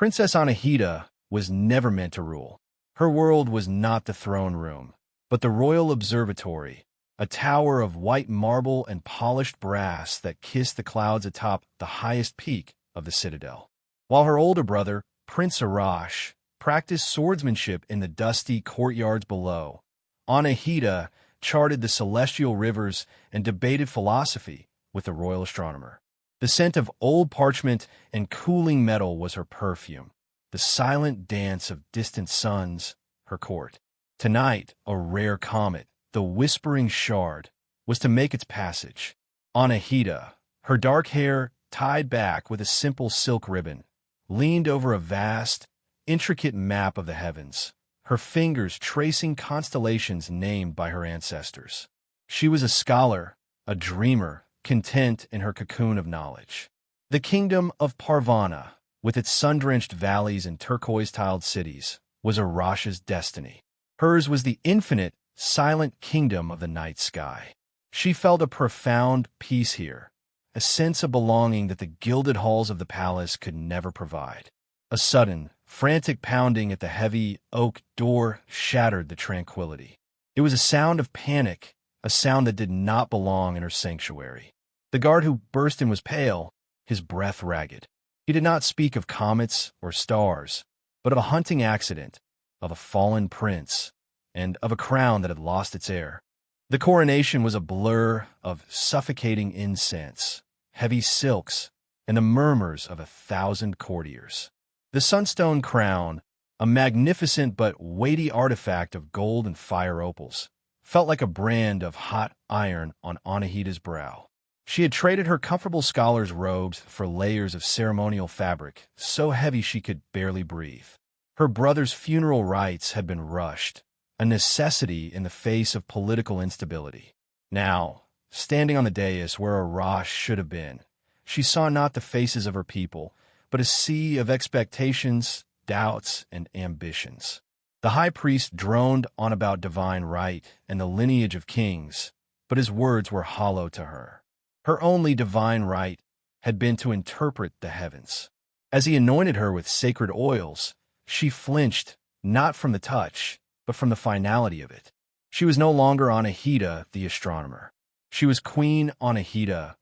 Princess Anahita was never meant to rule. Her world was not the throne room, but the royal observatory, a tower of white marble and polished brass that kissed the clouds atop the highest peak of the citadel. While her older brother, Prince Arash, practiced swordsmanship in the dusty courtyards below, Anahita charted the celestial rivers and debated philosophy with the royal astronomer. The scent of old parchment and cooling metal was her perfume, the silent dance of distant suns, her court. Tonight, a rare comet, the Whispering Shard, was to make its passage. Anahita, her dark hair tied back with a simple silk ribbon, leaned over a vast, intricate map of the heavens, her fingers tracing constellations named by her ancestors. She was a scholar, a dreamer, content in her cocoon of knowledge. The kingdom of Parvaneh, with its sun-drenched valleys and turquoise-tiled cities, was Arash's destiny. Hers was the infinite, silent kingdom of the night sky. She felt a profound peace here, a sense of belonging that the gilded halls of the palace could never provide. A sudden, frantic pounding at the heavy oak door shattered the tranquility. It was a sound of panic, a sound that did not belong in her sanctuary. The guard who burst in was pale, his breath ragged. He did not speak of comets or stars, but of a hunting accident, of a fallen prince, and of a crown that had lost its heir. The coronation was a blur of suffocating incense, heavy silks, and the murmurs of 1,000 courtiers. The Sunstone crown, a magnificent but weighty artifact of gold and fire opals, felt like a brand of hot iron on Anahita's brow. She had traded her comfortable scholar's robes for layers of ceremonial fabric, so heavy she could barely breathe. Her brother's funeral rites had been rushed, a necessity in the face of political instability. Now, standing on the dais where Arash should have been, she saw not the faces of her people, but a sea of expectations, doubts, and ambitions. The high priest droned on about divine right and the lineage of kings, but his words were hollow to her. Her only divine right had been to interpret the heavens. As he anointed her with sacred oils, she flinched, not from the touch, but from the finality of it. She was no longer Anahita, the astronomer. She was Queen Anahita,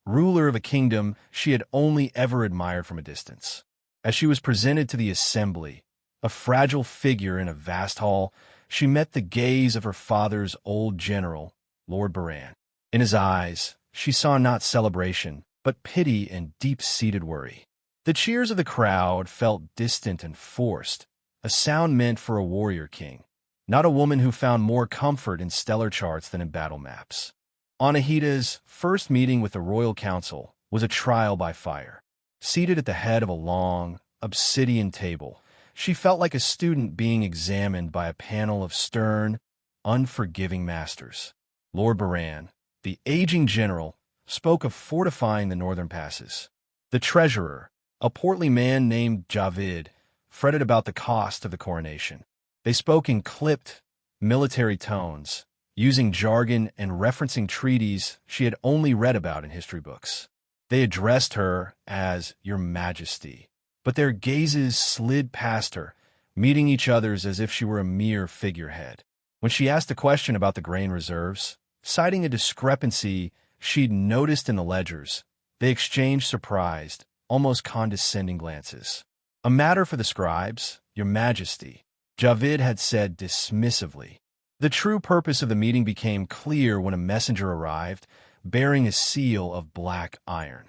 ruler of a kingdom she had only ever admired from a distance. As she was presented to the assembly, a fragile figure in a vast hall, she met the gaze of her father's old general, Lord Baran. In his eyes, she saw not celebration, but pity and deep-seated worry. The cheers of the crowd felt distant and forced, a sound meant for a warrior king, not a woman who found more comfort in stellar charts than in battle maps. Anahita's first meeting with the royal council was a trial by fire. Seated at the head of a long, obsidian table, she felt like a student being examined by a panel of stern, unforgiving masters. Lord Baran, the aging general, spoke of fortifying the northern passes. The treasurer, a portly man named Javid, fretted about the cost of the coronation. They spoke in clipped, military tones, using jargon and referencing treaties she had only read about in history books. They addressed her as Your Majesty, but their gazes slid past her, meeting each other's as if she were a mere figurehead. When she asked a question about the grain reserves, citing a discrepancy she'd noticed in the ledgers, they exchanged surprised, almost condescending glances. A matter for the scribes, Your Majesty, Javid had said dismissively. The true purpose of the meeting became clear when a messenger arrived, bearing a seal of black iron,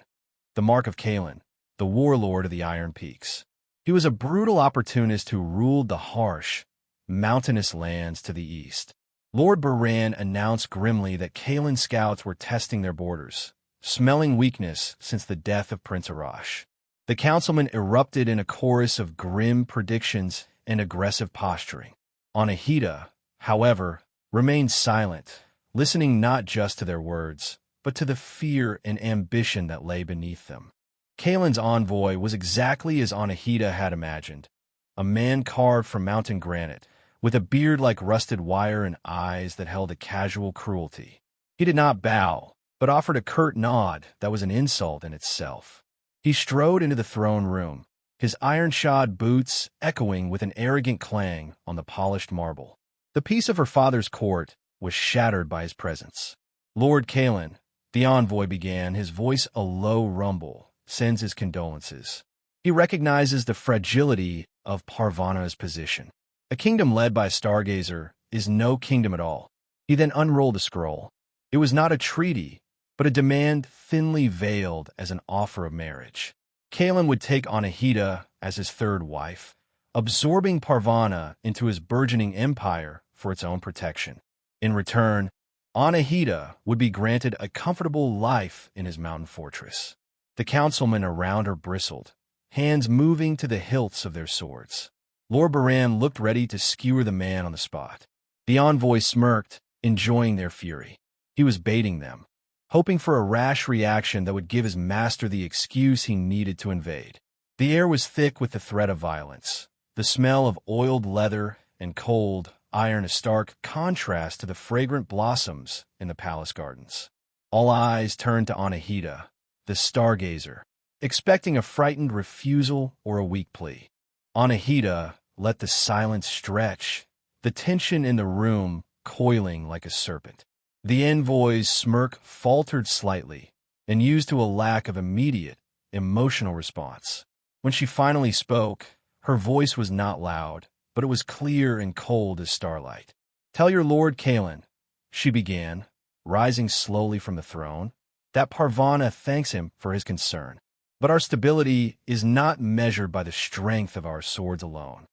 the mark of Kaelen, the warlord of the Iron Peaks. He was a brutal opportunist who ruled the harsh, mountainous lands to the east. Lord Baran announced grimly that Kaelen scouts were testing their borders, smelling weakness since the death of Prince Arash. The councilmen erupted in a chorus of grim predictions and aggressive posturing. Anahita, however, remained silent, listening not just to their words, but to the fear and ambition that lay beneath them. Kaelen's envoy was exactly as Anahita had imagined, a man carved from mountain granite, with a beard like rusted wire and eyes that held a casual cruelty. He did not bow, but offered a curt nod that was an insult in itself. He strode into the throne room, his iron-shod boots echoing with an arrogant clang on the polished marble. The peace of her father's court was shattered by his presence. "Lord Kaelen," the envoy began, his voice a low rumble, sends his condolences. He recognizes the fragility of Parvaneh's position. A kingdom led by a Stargazer is no kingdom at all. He then unrolled the scroll. It was not a treaty, but a demand thinly veiled as an offer of marriage. Kaelen would take Anahita as his third wife, absorbing Parvaneh into his burgeoning empire for its own protection. In return, Anahita would be granted a comfortable life in his mountain fortress. The councilmen around her bristled, hands moving to the hilts of their swords. Lord Baran looked ready to skewer the man on the spot. The envoy smirked, enjoying their fury. He was baiting them, hoping for a rash reaction that would give his master the excuse he needed to invade. The air was thick with the threat of violence. The smell of oiled leather and cold iron a stark contrast to the fragrant blossoms in the palace gardens. All eyes turned to Anahita, the Stargazer, expecting a frightened refusal or a weak plea. Anahita let the silence stretch, the tension in the room coiling like a serpent. The envoy's smirk faltered slightly and used to a lack of immediate, emotional response. When she finally spoke, her voice was not loud, but it was clear and cold as starlight. "Tell your lord Kaelen," she began, rising slowly from the throne, "that Parvaneh thanks him for his concern. But our stability is not measured by the strength of our swords alone."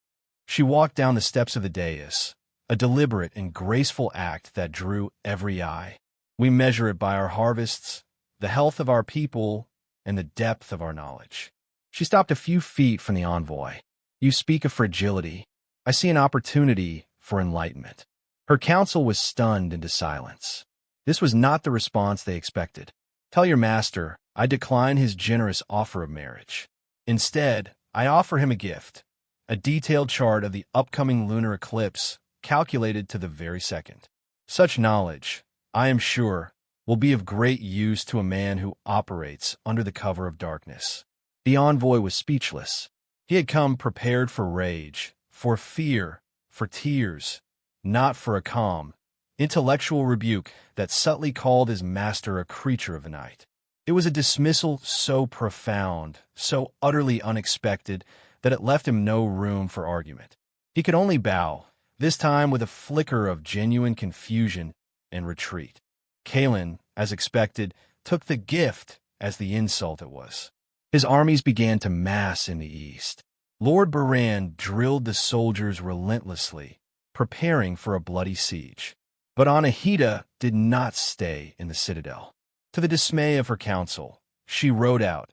She walked down the steps of the dais, a deliberate and graceful act that drew every eye. "We measure it by our harvests, the health of our people, and the depth of our knowledge." She stopped a few feet from the envoy. "You speak of fragility. I see an opportunity for enlightenment." Her counsel was stunned into silence. This was not the response they expected. "Tell your master I decline his generous offer of marriage. Instead, I offer him a gift, a detailed chart of the upcoming lunar eclipse calculated to the very second. Such knowledge, I am sure, will be of great use to a man who operates under the cover of darkness." The envoy was speechless. He had come prepared for rage, for fear, for tears, not for a calm, intellectual rebuke that subtly called his master a creature of the night. It was a dismissal so profound, so utterly unexpected, that it left him no room for argument. He could only bow, this time with a flicker of genuine confusion, and retreat. Kaelen, as expected, took the gift as the insult it was. His armies began to mass in the east. Lord Baran drilled the soldiers relentlessly, preparing for a bloody siege. But Anahita did not stay in the citadel. To the dismay of her council, she rode out,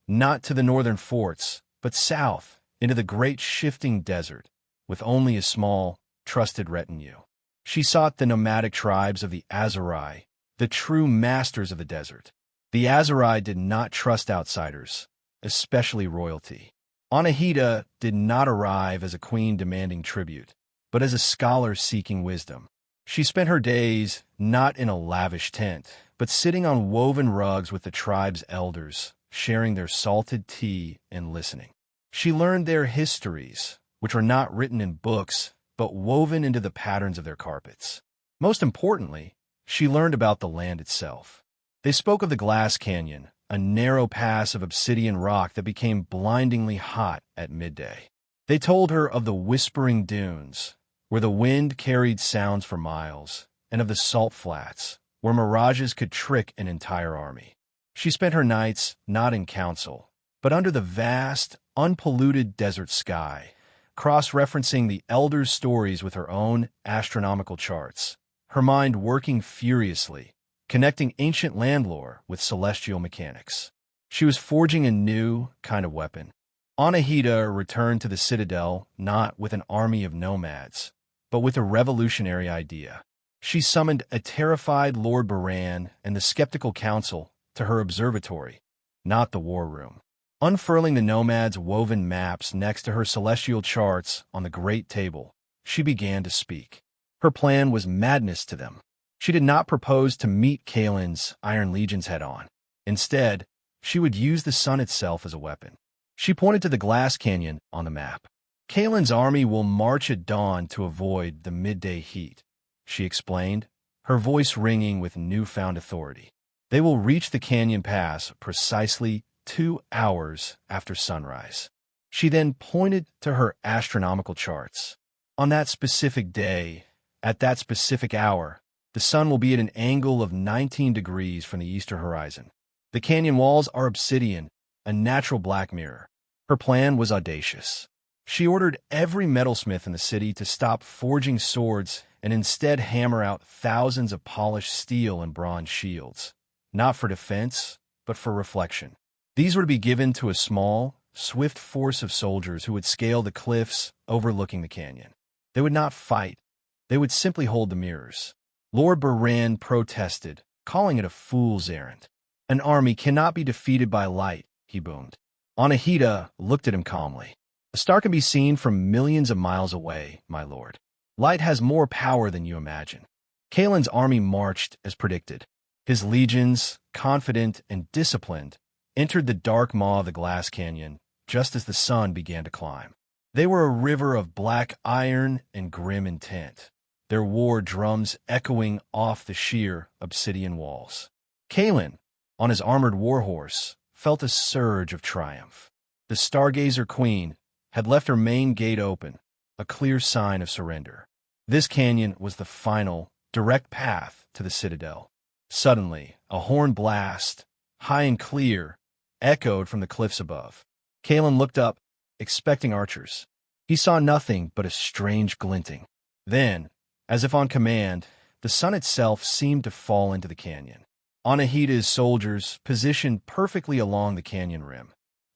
not to the northern forts, but south into the great shifting desert, with only a small, trusted retinue. She sought the nomadic tribes of the Azurai, the true masters of the desert. The Azurai did not trust outsiders, especially royalty. Anahita did not arrive as a queen demanding tribute, but as a scholar seeking wisdom. She spent her days not in a lavish tent, but sitting on woven rugs with the tribe's elders, sharing their salted tea and listening. She learned their histories, which were not written in books, but woven into the patterns of their carpets. Most importantly, she learned about the land itself. They spoke of the Glass Canyon, a narrow pass of obsidian rock that became blindingly hot at midday. They told her of the Whispering Dunes, where the wind carried sounds for miles, and of the Salt Flats, where mirages could trick an entire army. She spent her nights not in council, but under the vast, unpolluted desert sky, cross-referencing the elders' stories with her own astronomical charts, her mind working furiously, connecting ancient land lore with celestial mechanics. She was forging a new kind of weapon. Anahita returned to the citadel not with an army of nomads, but with a revolutionary idea. She summoned a terrified Lord Baran and the skeptical council to her observatory, not the war room. Unfurling the nomads' woven maps next to her celestial charts on the great table, she began to speak. Her plan was madness to them. She did not propose to meet Kaelen's Iron Legions head-on. Instead, she would use the sun itself as a weapon. She pointed to the glass canyon on the map. Kaelin's army will march at dawn to avoid the midday heat, she explained, her voice ringing with newfound authority. They will reach the canyon pass precisely 2 hours after sunrise. She then pointed to her astronomical charts. On that specific day, at that specific hour, the sun will be at an angle of 19 degrees from the eastern horizon. The canyon walls are obsidian, a natural black mirror. Her plan was audacious. She ordered every metalsmith in the city to stop forging swords and instead hammer out thousands of polished steel and bronze shields, not for defense, but for reflection. These were to be given to a small, swift force of soldiers who would scale the cliffs overlooking the canyon. They would not fight. They would simply hold the mirrors. Lord Baran protested, calling it a fool's errand. An army cannot be defeated by light, he boomed. Anahita looked at him calmly. A star can be seen from millions of miles away, my lord. Light has more power than you imagine. Kaelin's army marched as predicted. His legions, confident and disciplined, entered the dark maw of the glass canyon just as the sun began to climb. They were a river of black iron and grim intent, their war drums echoing off the sheer obsidian walls. Kaelen, on his armored warhorse, felt a surge of triumph. The Stargazer Queen had left her main gate open, a clear sign of surrender. This canyon was the final, direct path to the citadel. Suddenly, a horn blast, high and clear, echoed from the cliffs above. Kaelen looked up, expecting archers. He saw nothing but a strange glinting. Then, as if on command, the sun itself seemed to fall into the canyon. Anahita's soldiers, positioned perfectly along the canyon rim,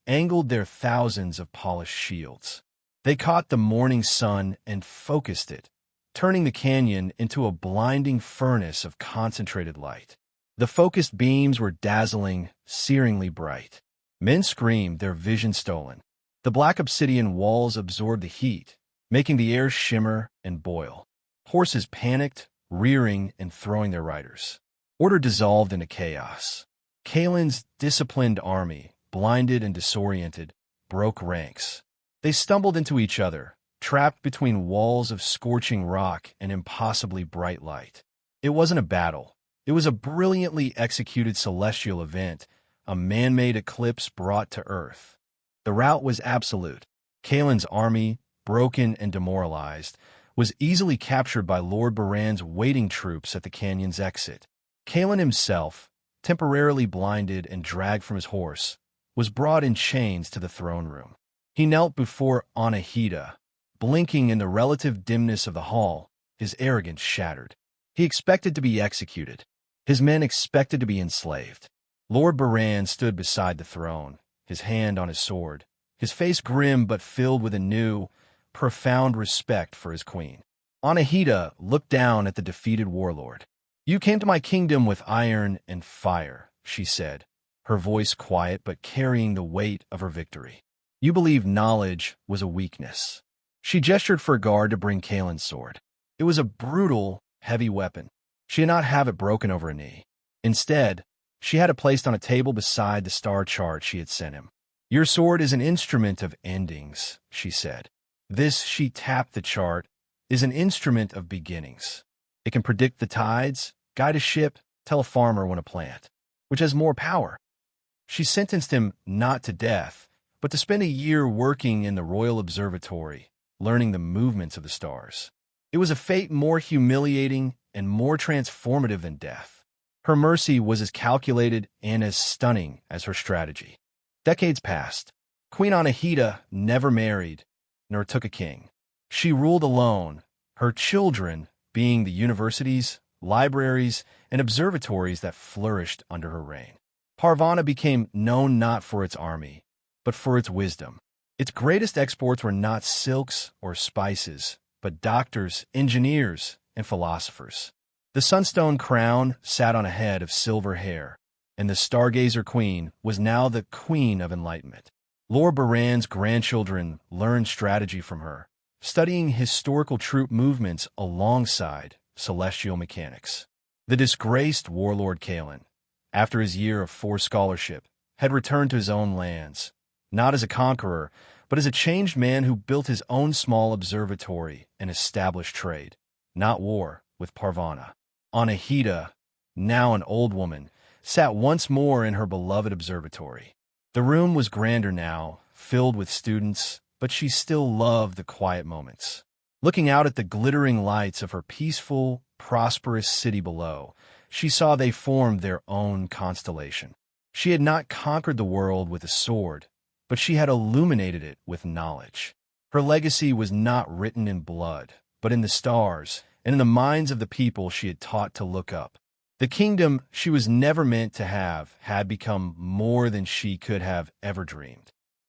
angled their thousands of polished shields. They caught the morning sun and focused it, turning the canyon into a blinding furnace of concentrated light. The focused beams were dazzling, searingly bright. Men screamed, their vision stolen. The black obsidian walls absorbed the heat, making the air shimmer and boil. Horses panicked, rearing and throwing their riders. Order dissolved into chaos. Kaelin's disciplined army, blinded and disoriented, broke ranks. They stumbled into each other, trapped between walls of scorching rock and impossibly bright light. It wasn't a battle. It was a brilliantly executed celestial event, a man-made eclipse brought to Earth. The rout was absolute. Kaelin's army, broken and demoralized, was easily captured by Lord Baran's waiting troops at the canyon's exit. Kaelen himself, temporarily blinded and dragged from his horse, was brought in chains to the throne room. He knelt before Anahita, blinking in the relative dimness of the hall, his arrogance shattered. He expected to be executed. His men expected to be enslaved. Lord Baran stood beside the throne, his hand on his sword, his face grim but filled with a new, profound respect for his queen. Anahita looked down at the defeated warlord. "You came to my kingdom with iron and fire," she said, her voice quiet but carrying the weight of her victory. "You believed knowledge was a weakness." She gestured for a guard to bring Kaelin's sword. It was a brutal, heavy weapon. She did not have it broken over a knee. Instead, she had it placed on a table beside the star chart she had sent him. "Your sword is an instrument of endings," she said. "This," she tapped the chart, "is an instrument of beginnings. It can predict the tides, guide a ship, tell a farmer when to plant. Which has more power?" She sentenced him not to death, but to spend a year working in the Royal Observatory, learning the movements of the stars. It was a fate more humiliating and more transformative than death. Her mercy was as calculated and as stunning as her strategy. Decades passed. Queen Anahita never married, nor took a king. She ruled alone, her children being the universities, libraries, and observatories that flourished under her reign. Parvaneh became known not for its army, but for its wisdom. Its greatest exports were not silks or spices, but doctors, engineers, and philosophers. The Sunstone crown sat on a head of silver hair, and the Stargazer Queen was now the Queen of Enlightenment. Lord Baran's grandchildren learned strategy from her, studying historical troop movements alongside celestial mechanics. The disgraced warlord Kaelen, after his year of forced scholarship, had returned to his own lands, not as a conqueror, but as a changed man who built his own small observatory and established trade, not war, with Parvaneh. Anahita, now an old woman, sat once more in her beloved observatory. The room was grander now, filled with students, but she still loved the quiet moments. Looking out at the glittering lights of her peaceful, prosperous city below, she saw they formed their own constellation. She had not conquered the world with a sword, but she had illuminated it with knowledge. Her legacy was not written in blood, but in the stars and in the minds of the people she had taught to look up. The kingdom she was never meant to have had become more than she could have ever dreamed.